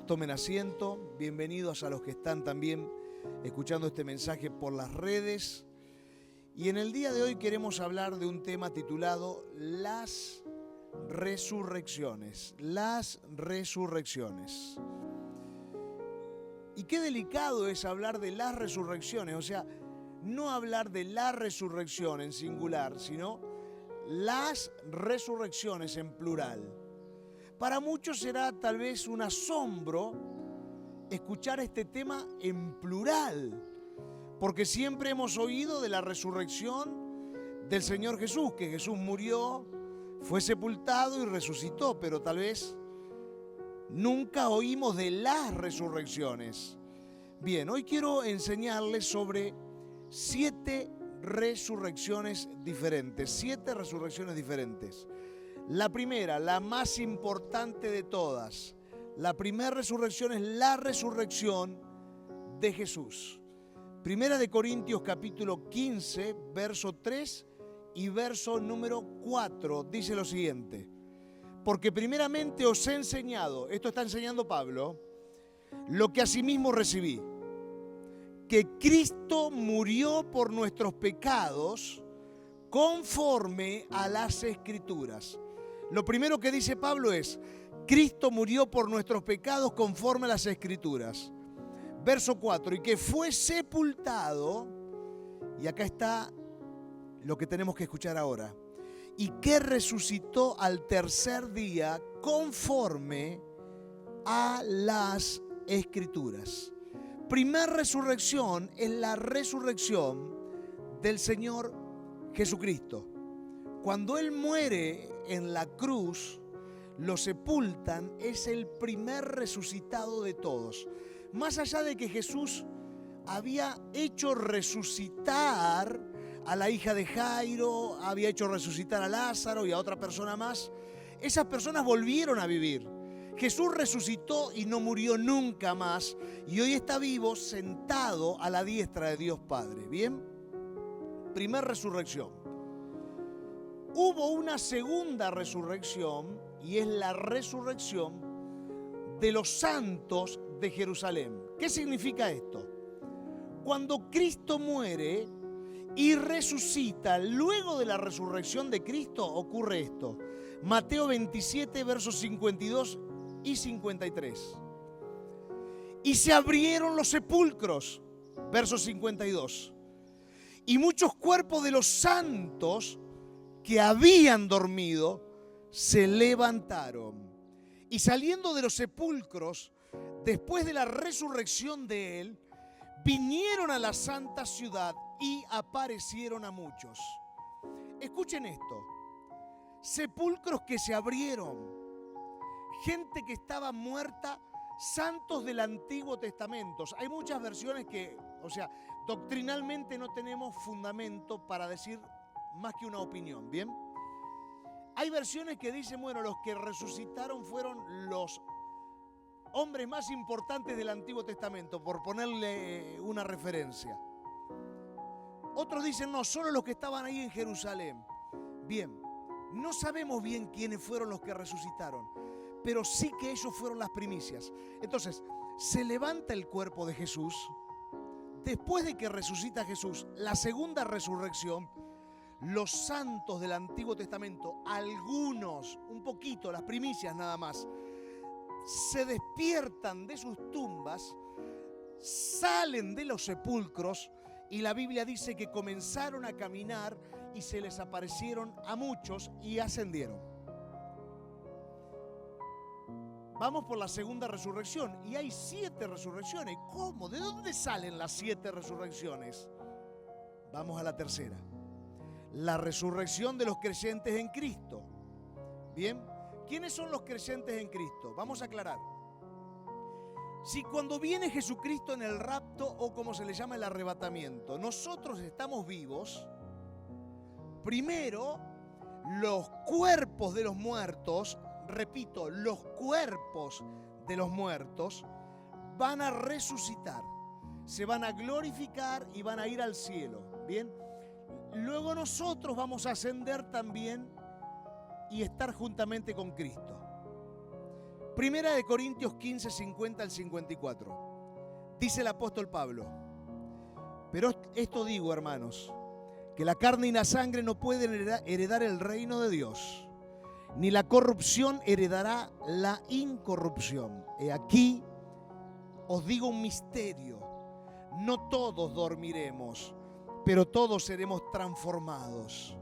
tomen asiento. Bienvenidos a los que están también escuchando este mensaje por las redes. Y en el día de hoy queremos hablar de un tema titulado Las resurrecciones. Las resurrecciones. Y qué delicado es hablar de las resurrecciones, o sea, no hablar de la resurrección en singular, sino las resurrecciones en plural. Para muchos será tal vez un asombro escuchar este tema en plural, porque siempre hemos oído de la resurrección del Señor Jesús, que Jesús murió, fue sepultado y resucitó, pero tal vez nunca oímos de las resurrecciones. Bien, hoy quiero enseñarles sobre 7 resurrecciones diferentes, 7 resurrecciones diferentes. La primera, la más importante de todas, la primera resurrección es la resurrección de Jesús. Primera de Corintios capítulo 15, verso 3 y verso número 4, dice lo siguiente. Porque primeramente os he enseñado, esto está enseñando Pablo, lo que asimismo recibí, que Cristo murió por nuestros pecados conforme a las Escrituras. Lo primero que dice Pablo es, Cristo murió por nuestros pecados conforme a las Escrituras. Verso 4, y que fue sepultado, y acá está lo que tenemos que escuchar ahora, y que resucitó al tercer día conforme a las Escrituras. Primera resurrección es la resurrección del Señor Jesucristo. Cuando Él muere en la cruz, lo sepultan, es el primer resucitado de todos. Más allá de que Jesús había hecho resucitar a la hija de Jairo, había hecho resucitar a Lázaro y a otra persona más, esas personas volvieron a vivir. Jesús resucitó y no murió nunca más, y hoy está vivo, sentado a la diestra de Dios Padre. ¿Bien? Primera resurrección. Hubo una segunda resurrección, y es la resurrección de los santos de Jerusalén. ¿Qué significa esto? Cuando Cristo muere y resucita, luego de la resurrección de Cristo ocurre esto. Mateo 27, versos 52 y 53. Y se abrieron los sepulcros, verso 52. Y muchos cuerpos de los santos que habían dormido se levantaron. Y saliendo de los sepulcros, después de la resurrección de Él, vinieron a la santa ciudad y aparecieron a muchos. Escuchen esto. Sepulcros que se abrieron. Gente que estaba muerta, santos del Antiguo Testamento. Hay muchas versiones que, doctrinalmente no tenemos fundamento para decir más que una opinión, ¿bien? Hay versiones que dicen, los que resucitaron fueron los hombres más importantes del Antiguo Testamento, por ponerle una referencia. Otros dicen, no, solo los que estaban ahí en Jerusalén. Bien, no sabemos bien quiénes fueron los que resucitaron, pero sí que ellos fueron las primicias. Entonces, se levanta el cuerpo de Jesús. Después de que resucita Jesús, la segunda resurrección, los santos del Antiguo Testamento, algunos, un poquito, las primicias nada más, se despiertan de sus tumbas, salen de los sepulcros y la Biblia dice que comenzaron a caminar y se les aparecieron a muchos y ascendieron. Vamos por la segunda resurrección y hay 7 resurrecciones. ¿Cómo? ¿De dónde salen las 7 resurrecciones? Vamos a la tercera. La resurrección de los creyentes en Cristo. Bien, ¿quiénes son los creyentes en Cristo? Vamos a aclarar. Si cuando viene Jesucristo en el rapto, o como se le llama el arrebatamiento, nosotros estamos vivos, primero los cuerpos de los muertos, repito, los cuerpos de los muertos van a resucitar, se van a glorificar y van a ir al cielo. Bien, luego nosotros vamos a ascender también y estar juntamente con Cristo. Primera de Corintios 15, 50 al 54. Dice el apóstol Pablo: pero esto digo, hermanos, que la carne y la sangre no pueden heredar el reino de Dios, ni la corrupción heredará la incorrupción. He aquí, os digo un misterio: no todos dormiremos, pero todos seremos transformados.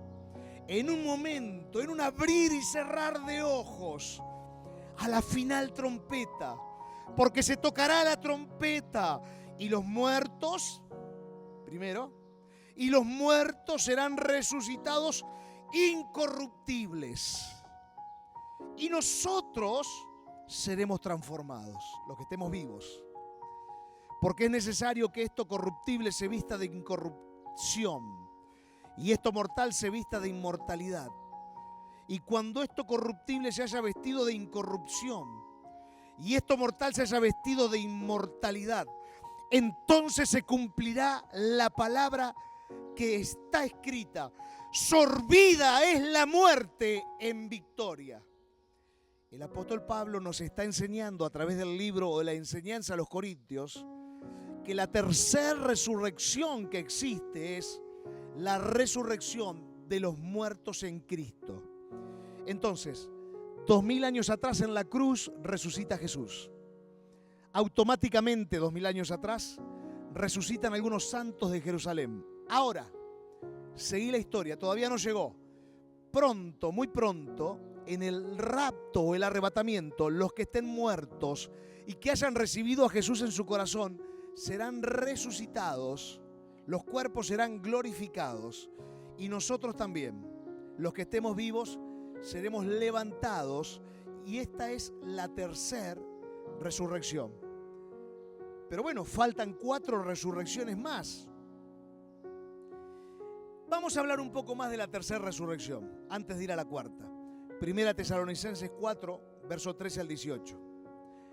En un momento, en un abrir y cerrar de ojos, a la final trompeta, porque se tocará la trompeta y los muertos, primero, y los muertos serán resucitados incorruptibles. Y nosotros seremos transformados, los que estemos vivos. Porque es necesario que esto corruptible se vista de incorrupción y esto mortal se vista de inmortalidad. Y cuando esto corruptible se haya vestido de incorrupción y esto mortal se haya vestido de inmortalidad, entonces se cumplirá la palabra que está escrita: sorbida es la muerte en victoria. El apóstol Pablo nos está enseñando a través del libro o de la enseñanza a los Corintios que la tercera resurrección que existe es la resurrección de los muertos en Cristo. Entonces, 2000 años atrás en la cruz resucita Jesús. Automáticamente, 2000 años atrás, resucitan algunos santos de Jerusalén. Ahora, seguí la historia, todavía no llegó. Pronto, muy pronto, en el rapto o el arrebatamiento, los que estén muertos y que hayan recibido a Jesús en su corazón serán resucitados, los cuerpos serán glorificados y nosotros también, los que estemos vivos, seremos levantados, y esta es la tercera resurrección. Pero bueno, faltan 4 resurrecciones más. Vamos a hablar un poco más de la tercera resurrección antes de ir a la cuarta. Primera Tesalonicenses 4, verso 13 al 18.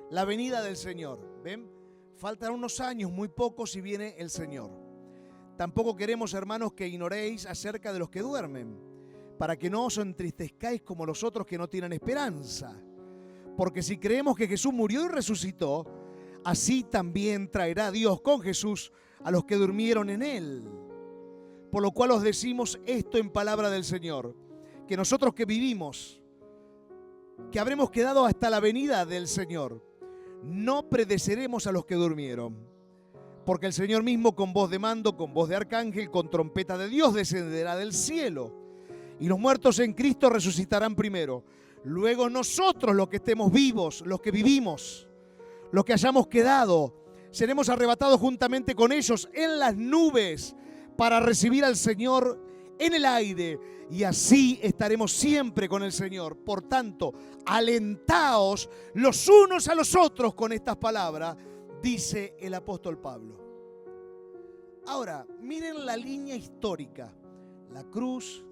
La venida del Señor. ¿Ven? Faltan unos años, muy pocos, y viene el Señor. Tampoco queremos, hermanos, que ignoréis acerca de los que duermen, para que no os entristezcáis como los otros que no tienen esperanza. Porque si creemos que Jesús murió y resucitó, así también traerá Dios con Jesús a los que durmieron en Él. Por lo cual os decimos esto en palabra del Señor, que nosotros que vivimos, que habremos quedado hasta la venida del Señor, no predeceremos a los que durmieron. Porque el Señor mismo, con voz de mando, con voz de arcángel, con trompeta de Dios, descenderá del cielo. Y los muertos en Cristo resucitarán primero. Luego nosotros, los que estemos vivos, los que vivimos, los que hayamos quedado, seremos arrebatados juntamente con ellos en las nubes para recibir al Señor en el aire. Y así estaremos siempre con el Señor. Por tanto, alentaos los unos a los otros con estas palabras, dice el apóstol Pablo. Ahora, miren la línea histórica. La cruz,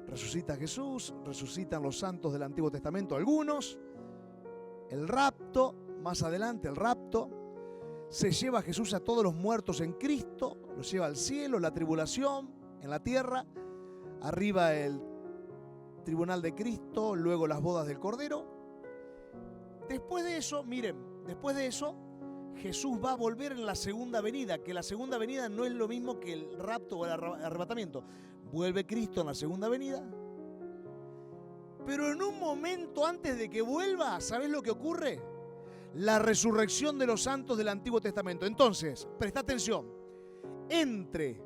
resucita Jesús, resucitan los santos del Antiguo Testamento, algunos. El rapto, más adelante el rapto. Se lleva a Jesús a todos los muertos en Cristo, los lleva al cielo, la tribulación en la tierra, arriba el tribunal de Cristo, luego las bodas del Cordero. Después de eso, miren, después de eso, Jesús va a volver en la segunda venida, que la segunda venida no es lo mismo que el rapto o el arrebatamiento. Vuelve Cristo en la segunda venida, pero en un momento antes de que vuelva, ¿sabes lo que ocurre? La resurrección de los santos del Antiguo Testamento. Entonces, presta atención, entre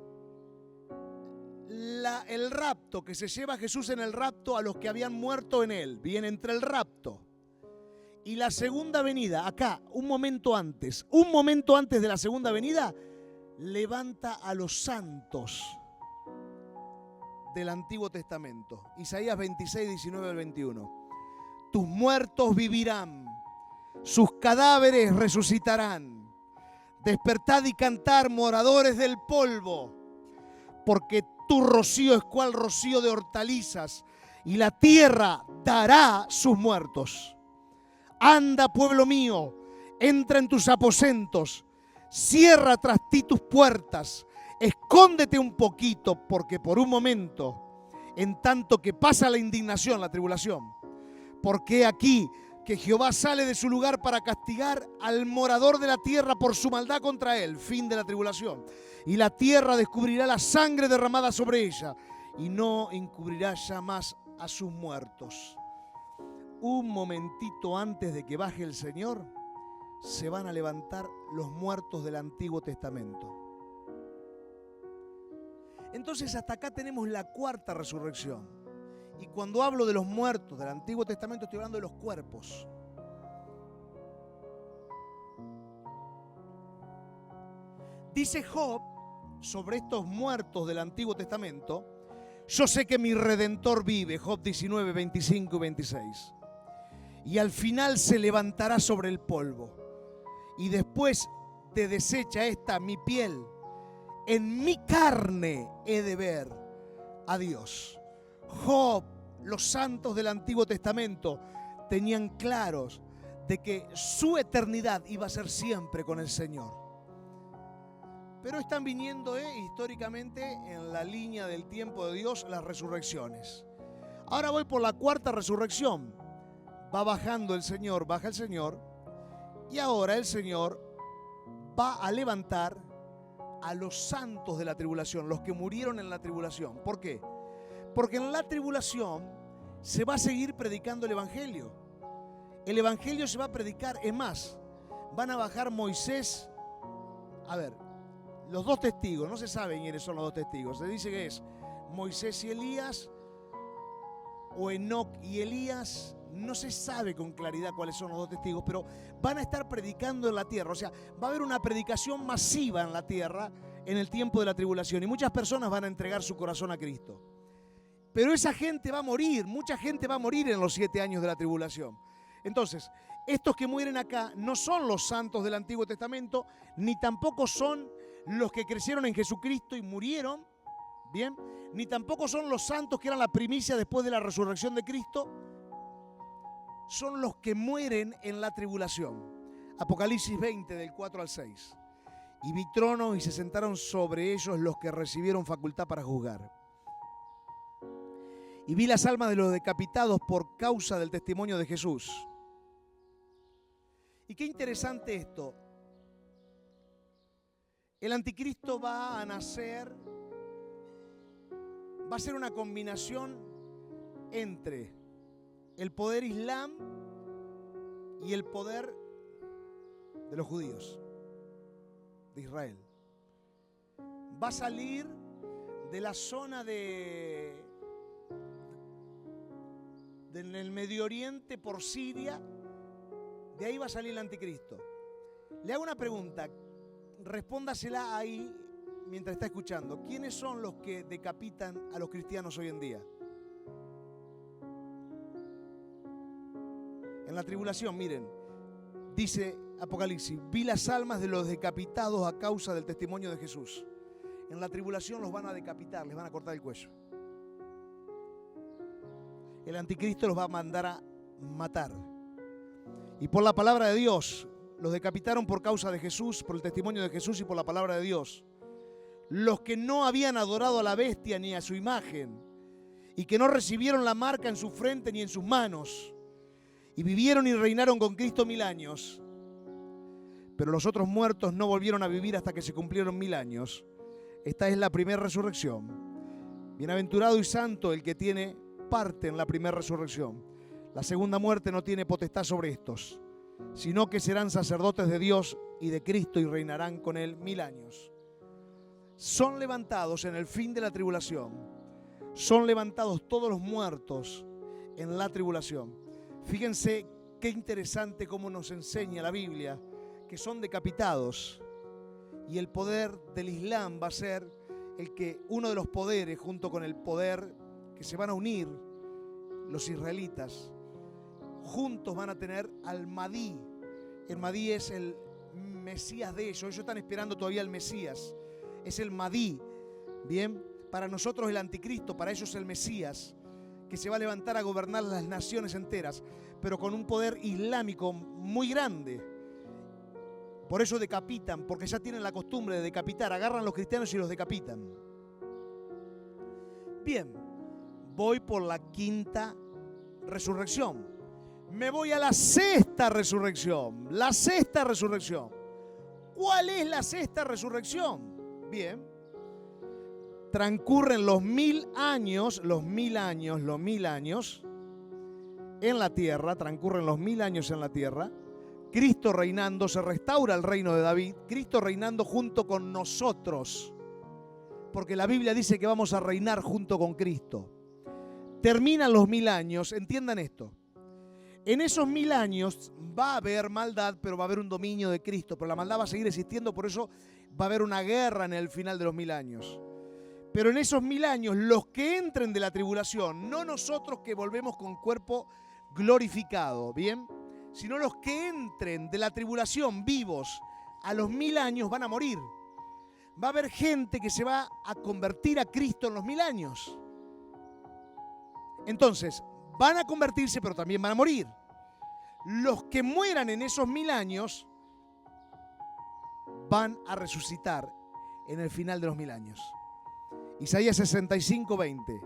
el rapto que se lleva a Jesús en el rapto a los que habían muerto en él, bien, entre el rapto y la segunda venida, acá, un momento antes de la segunda venida, levanta a los santos del Antiguo Testamento. Isaías 26, 19 al 21. Tus muertos vivirán, sus cadáveres resucitarán. Despertad y cantad, moradores del polvo, porque tu rocío es cual rocío de hortalizas, y la tierra dará sus muertos. Anda, pueblo mío, entra en tus aposentos, cierra tras ti tus puertas, escóndete un poquito, porque por un momento, en tanto que pasa la indignación, la tribulación, porque aquí que Jehová sale de su lugar para castigar al morador de la tierra por su maldad contra él. Fin de la tribulación. Y la tierra descubrirá la sangre derramada sobre ella y no encubrirá ya más a sus muertos. Un momentito antes de que baje el Señor, se van a levantar los muertos del Antiguo Testamento. Entonces hasta acá tenemos la cuarta resurrección. Y cuando hablo de los muertos del Antiguo Testamento estoy hablando de los cuerpos. Dice Job sobre estos muertos del Antiguo Testamento: yo sé que mi Redentor vive, Job 19, 25 y 26. Y al final se levantará sobre el polvo. Y después de deshecha esta mi piel, en mi carne he de ver a Dios. Job, los santos del Antiguo Testamento, tenían claros de que su eternidad iba a ser siempre con el Señor. Pero están viniendo históricamente en la línea del tiempo de Dios las resurrecciones. Ahora voy por la cuarta resurrección. Va bajando el Señor, baja el Señor, y ahora el Señor va a levantar a los santos de la tribulación, los que murieron en la tribulación. ¿Por qué? Porque en la tribulación se va a seguir predicando el Evangelio. El Evangelio se va a predicar, es más, van a bajar Moisés. A ver, los dos testigos, no se sabe quiénes son los dos testigos. Se dice que es Moisés y Elías, o Enoc y Elías. No se sabe con claridad cuáles son los dos testigos, pero van a estar predicando en la tierra. O sea, va a haber una predicación masiva en la tierra en el tiempo de la tribulación. Y muchas personas van a entregar su corazón a Cristo. Pero esa gente va a morir, mucha gente va a morir en los 7 años de la tribulación. Entonces, estos que mueren acá no son los santos del Antiguo Testamento, ni tampoco son los que crecieron en Jesucristo y murieron, ¿bien? Ni tampoco son los santos que eran la primicia después de la resurrección de Cristo. Son los que mueren en la tribulación. Apocalipsis 20, del 4 al 6. Y vi tronos y se sentaron sobre ellos los que recibieron facultad para juzgar. Y vi las almas de los decapitados por causa del testimonio de Jesús. Y qué interesante esto. El anticristo va a nacer, va a ser una combinación entre el poder islam y el poder de los judíos, de Israel. Va a salir de la zona del Medio Oriente por Siria, de ahí va a salir el anticristo. Le hago una pregunta, respóndasela ahí mientras está escuchando. ¿Quiénes son los que decapitan a los cristianos hoy en día? En la tribulación, miren, dice Apocalipsis, vi las almas de los decapitados a causa del testimonio de Jesús. En la tribulación los van a decapitar, les van a cortar el cuello. El anticristo los va a mandar a matar. Y por la palabra de Dios, los decapitaron por causa de Jesús, por el testimonio de Jesús y por la palabra de Dios. Los que no habían adorado a la bestia ni a su imagen y que no recibieron la marca en su frente ni en sus manos, y vivieron y reinaron con Cristo 1000 años. Pero los otros muertos no volvieron a vivir hasta que se cumplieron 1000 años. Esta es la primera resurrección. Bienaventurado y santo el que tiene parte en la primera resurrección. La segunda muerte no tiene potestad sobre estos, sino que serán sacerdotes de Dios y de Cristo y reinarán con él 1000 años. Son levantados en el fin de la tribulación. Son levantados todos los muertos en la tribulación. Fíjense qué interesante cómo nos enseña la Biblia que son decapitados. Y el poder del Islam va a ser uno de los poderes, junto con el poder que se van a unir los israelitas. Juntos van a tener al Mahdi. El Mahdi es el Mesías de ellos. Ellos están esperando todavía al Mesías. Es el Mahdi. Bien, para nosotros el anticristo, para ellos el Mesías, que se va a levantar a gobernar las naciones enteras, pero con un poder islámico muy grande. Por eso decapitan, porque ya tienen la costumbre de decapitar. Agarran a los cristianos y los decapitan. Bien, voy por la quinta resurrección. Me voy a la sexta resurrección. La sexta resurrección. ¿Cuál es la sexta resurrección? Bien. Transcurren los 1000 años en la tierra, transcurren los 1000 años en la tierra, Cristo reinando, se restaura el reino de David, Cristo reinando junto con nosotros, porque la Biblia dice que vamos a reinar junto con Cristo. Terminan los 1000 años, entiendan esto, en esos 1000 años va a haber maldad, pero va a haber un dominio de Cristo, pero la maldad va a seguir existiendo, por eso va a haber una guerra en el final de los 1000 años. Pero en esos 1000 años, los que entren de la tribulación, no nosotros que volvemos con cuerpo glorificado, ¿bien? Sino los que entren de la tribulación vivos a los 1000 años van a morir. Va a haber gente que se va a convertir a Cristo en los 1000 años. Entonces, van a convertirse, pero también van a morir. Los que mueran en esos 1000 años van a resucitar en el final de los 1000 años. Isaías 65:20.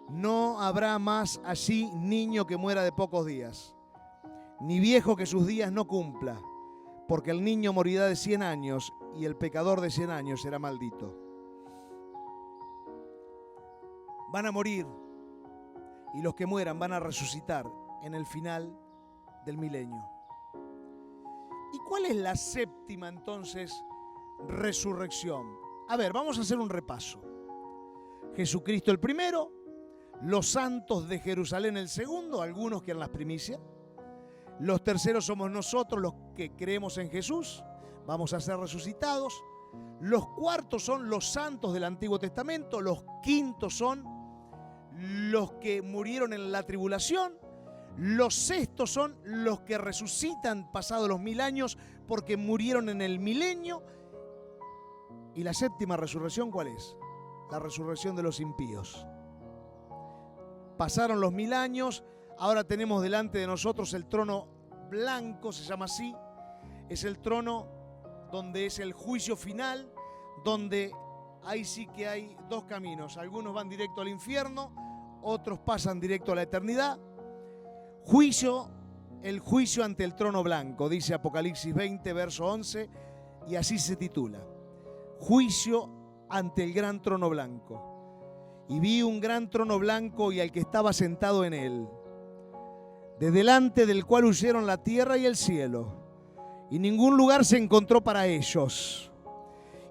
No habrá más allí niño que muera de pocos días, ni viejo que sus días no cumpla, porque el niño morirá de 100 años y el pecador de 100 años será maldito. Van a morir y los que mueran van a resucitar en el final del milenio. ¿Y cuál es la séptima entonces resurrección? A ver, vamos a hacer un repaso. Jesucristo el primero, los santos de Jerusalén el segundo, algunos que eran las primicias. Los terceros somos nosotros los que creemos en Jesús, vamos a ser resucitados. Los cuartos son los santos del Antiguo Testamento, los quintos son los que murieron en la tribulación, los sextos son los que resucitan pasados los 1000 años porque murieron en el milenio. ¿Y la séptima resurrección cuál es? La resurrección de los impíos. Pasaron los 1000 años, ahora tenemos delante de nosotros el trono blanco, se llama así. Es el trono donde es el juicio final, donde ahí sí que hay dos caminos. Algunos van directo al infierno, otros pasan directo a la eternidad. Juicio, el juicio ante el trono blanco, dice Apocalipsis 20, verso 11, y así se titula. Juicio ante el gran trono blanco. Y vi un gran trono blanco y al que estaba sentado en él, de delante del cual huyeron la tierra y el cielo, y ningún lugar se encontró para ellos.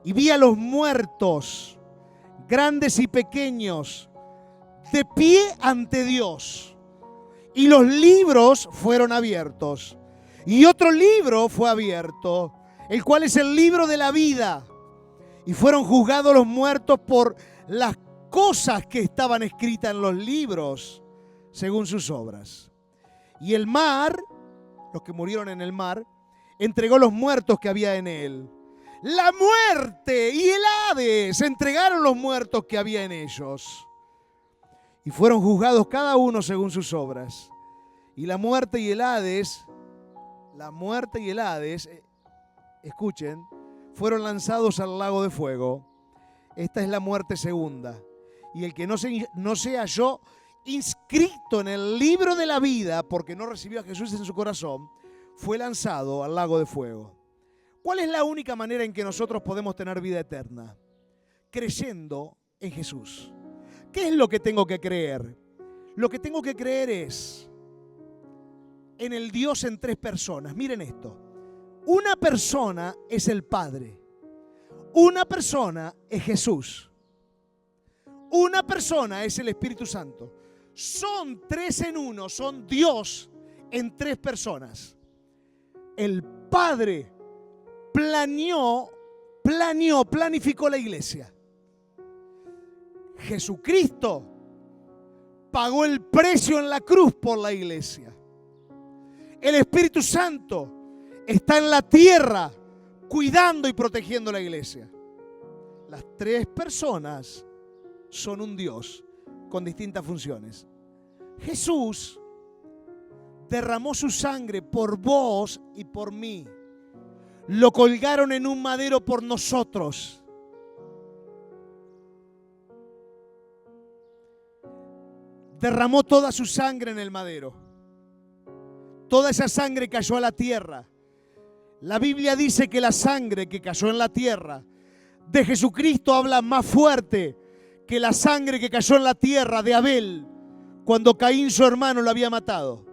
Y vi a los muertos, grandes y pequeños, de pie ante Dios. Y los libros fueron abiertos. Y otro libro fue abierto, el cual es el libro de la vida. Y fueron juzgados los muertos por las cosas que estaban escritas en los libros, según sus obras. Y el mar, los que murieron en el mar, entregó los muertos que había en él. La muerte y el Hades entregaron los muertos que había en ellos. Y fueron juzgados cada uno según sus obras. Y la muerte y el Hades, escuchen, fueron lanzados al lago de fuego. Esta es la muerte segunda. Y el que no se halló inscrito en el libro de la vida, porque no recibió a Jesús en su corazón, fue lanzado al lago de fuego. ¿Cuál es la única manera en que nosotros podemos tener vida eterna? Creyendo en Jesús. ¿Qué es lo que tengo que creer? Lo que tengo que creer es en el Dios en tres personas. Miren esto. Una persona es el Padre. Una persona es Jesús. Una persona es el Espíritu Santo. Son tres en uno, son Dios en tres personas. El Padre planificó la iglesia. Jesucristo pagó el precio en la cruz por la iglesia. El Espíritu Santo está en la tierra cuidando y protegiendo la iglesia. Las tres personas son un Dios con distintas funciones. Jesús derramó su sangre por vos y por mí. Lo colgaron en un madero por nosotros. Derramó toda su sangre en el madero. Toda esa sangre cayó a la tierra. La Biblia dice que la sangre que cayó en la tierra de Jesucristo habla más fuerte que la sangre que cayó en la tierra de Abel cuando Caín, su hermano, lo había matado.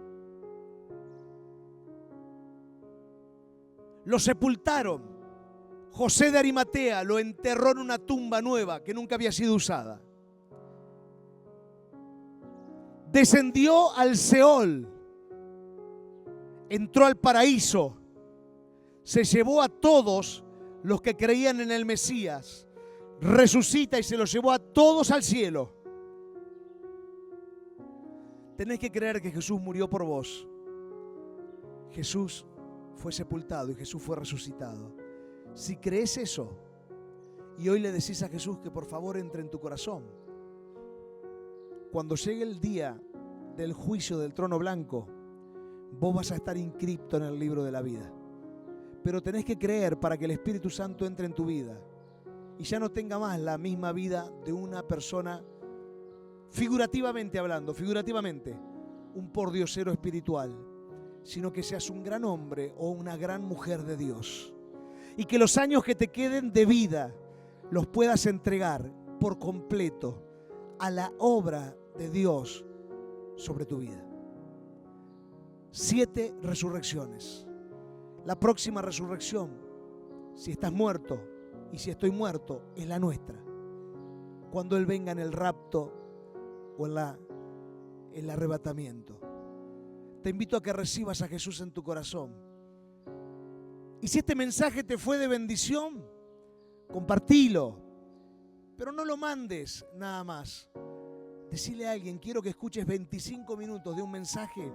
Lo sepultaron. José de Arimatea lo enterró en una tumba nueva que nunca había sido usada. Descendió al Seol, entró al paraíso, se llevó a todos los que creían en el Mesías, resucita y se los llevó a todos al cielo. Tenés que creer que Jesús murió por vos. Jesús fue sepultado y Jesús fue resucitado. Si crees eso y hoy le decís a Jesús que por favor entre en tu corazón, cuando llegue el día del juicio del trono blanco, vos vas a estar inscripto en el libro de la vida. Pero tenés que creer para que el Espíritu Santo entre en tu vida y ya no tenga más la misma vida de una persona, figurativamente hablando, un pordiosero espiritual, sino que seas un gran hombre o una gran mujer de Dios. Y que los años que te queden de vida los puedas entregar por completo a la obra de Dios sobre tu vida. 7 resurrecciones. La próxima resurrección, si estás muerto y si estoy muerto, es la nuestra. Cuando Él venga en el rapto o en el arrebatamiento. Te invito a que recibas a Jesús en tu corazón. Y si este mensaje te fue de bendición, compartilo. Pero no lo mandes nada más. Decile a alguien, quiero que escuches 25 minutos de un mensaje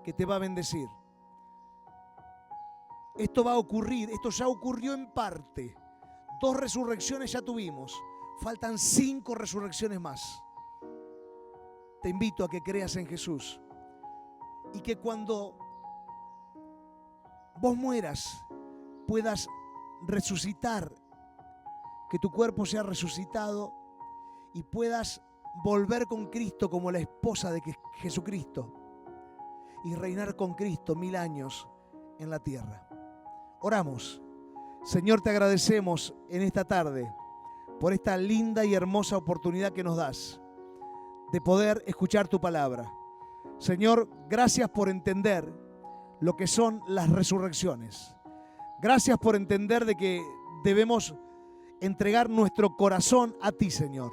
que te va a bendecir. Esto va a ocurrir, esto ya ocurrió en parte. 2 resurrecciones ya tuvimos. Faltan 5 resurrecciones más. Te invito a que creas en Jesús. Y que cuando vos mueras, puedas resucitar, que tu cuerpo sea resucitado y puedas volver con Cristo como la esposa de Jesucristo y reinar con Cristo 1000 años en la tierra. Oramos. Señor, te agradecemos en esta tarde por esta linda y hermosa oportunidad que nos das de poder escuchar tu palabra. Señor, gracias por entender lo que son las resurrecciones. Gracias por entender de que debemos entregar nuestro corazón a ti, Señor.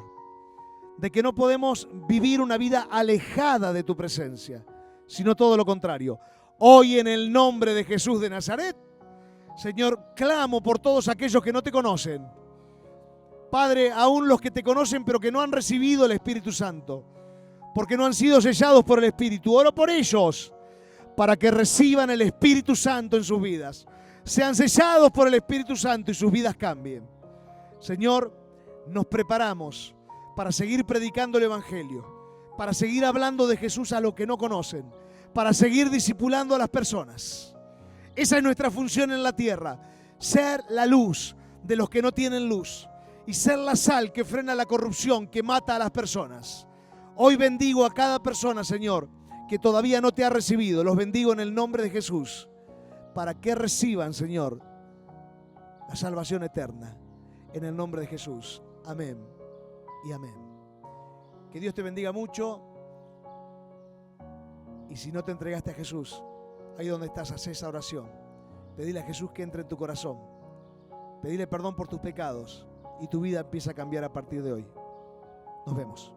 De que no podemos vivir una vida alejada de tu presencia, sino todo lo contrario. Hoy en el nombre de Jesús de Nazaret, Señor, clamo por todos aquellos que no te conocen. Padre, aún los que te conocen pero que no han recibido el Espíritu Santo, porque no han sido sellados por el Espíritu. Oro por ellos para que reciban el Espíritu Santo en sus vidas. Sean sellados por el Espíritu Santo y sus vidas cambien. Señor, nos preparamos para seguir predicando el Evangelio, para seguir hablando de Jesús a los que no conocen, para seguir discipulando a las personas. Esa es nuestra función en la tierra, ser la luz de los que no tienen luz y ser la sal que frena la corrupción, que mata a las personas. Hoy bendigo a cada persona, Señor, que todavía no te ha recibido. Los bendigo en el nombre de Jesús, para que reciban, Señor, la salvación eterna. En el nombre de Jesús. Amén y amén. Que Dios te bendiga mucho. Y si no te entregaste a Jesús, ahí donde estás, haz esa oración. Pedile a Jesús que entre en tu corazón. Pedile perdón por tus pecados y tu vida empieza a cambiar a partir de hoy. Nos vemos.